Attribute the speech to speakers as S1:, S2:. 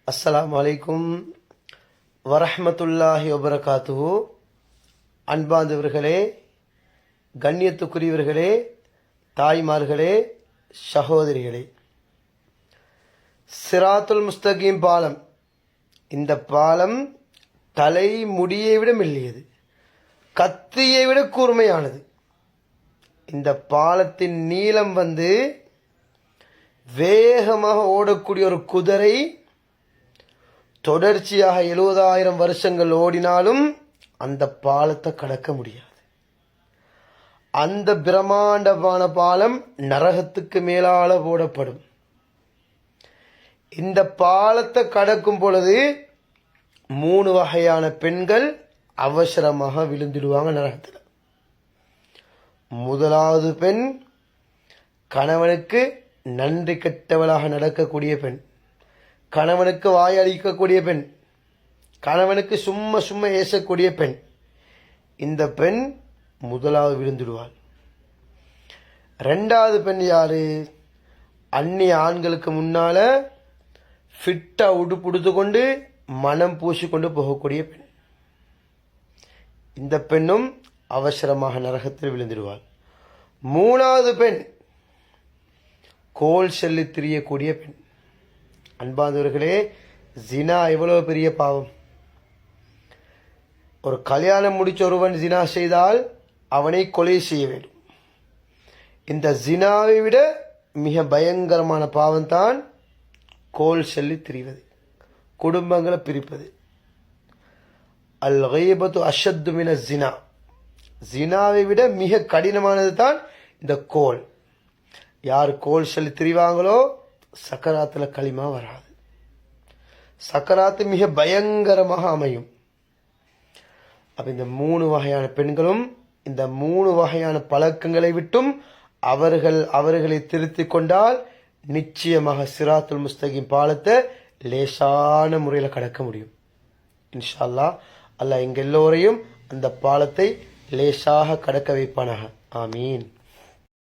S1: அஸ்ஸலாமு அலைக்கும் வரஹ்மத்துல்லாஹி வபரகாத்துஹு. அன்பார்ந்தவர்களே, கண்ணியத்துக்குரியவர்களே, தாய்மார்களே, சகோதரிகளே, சிராத்துல் முஸ்தகீம் பாலம், இந்த பாலம் தலை முடியை விட மெல்லியது, கத்தியை விட கூர்மையானது. இந்த பாலத்தின் நீளம் வேகமாக ஓடக்கூடிய ஒரு குதிரை தொடர்ச்சியாக 70,000 வருஷங்கள் ஓடினாலும் அந்த பாலத்தை கடக்க முடியாது. அந்த பிரம்மாண்டமான பாலம் நரகத்துக்கு மேலால போடப்படும். இந்த பாலத்தை கடக்கும் பொழுது 3 வகையான பெண்கள் அவசரமாக விழுந்துடுவாங்க நரகத்தில். முதலாவது பெண் கணவனுக்கு நன்றி கெட்டவளாக நடக்கக்கூடிய பெண், கணவனுக்கு வாயளிக்கக்கூடிய பெண், கணவனுக்கு சும்மா சும்மா ஏசக்கூடிய பெண். இந்த பெண் முதலாவது விழுந்துடுவாள். 2வது பெண் யாரு? அந்நிய ஆண்களுக்கு முன்னால ஃபிட்டா உடுத்து கொண்டு மனம் பூசிக்கொண்டு போகக்கூடிய பெண். இந்த பெண்ணும் அவசரமாக நரகத்தில் விழுந்துடுவாள். 3வது பெண் கோல் செல்லி திரியக்கூடிய பெண். அன்பார்ந்தவர்களே, ஜினா எவ்வளவு பெரிய பாவம்! ஒரு கல்யாணம் முடிச்ச ஒருவன் ஜினா செய்தால் அவனை கொலை செய்ய வேண்டும். இந்த ஜினாவை விட மிக பயங்கரமான பாவம் தான் கோல் செல்லி திரிவது, குடும்பங்களை பிரிப்பது. அல் கீபத்து அஷத்து மின ஜினா, ஜினாவை விட மிக கடினமானது தான் இந்த கோல். யார் கோல் சொல்லி திரிவாங்களோ சக்கராத்தில் களிமா வராது, சக்கராத்து மிக பயங்கரமாக அமையும். அப்ப இந்த 3 வகையான பெண்களும் இந்த 3 வகையான பழக்கங்களை விட்டும் அவர்களை திருத்திக் கொண்டால் நிச்சயமாக சிராத்துல் முஸ்தகீம் பாலத்தை லேசான முறையில் கடக்க முடியும். இன்ஷா அல்லாஹ். அல்லாஹ் எங்க எல்லோரையும் அந்த பாலத்தை லேசாக கடக்க வைப்பானாக. ஆமீன்.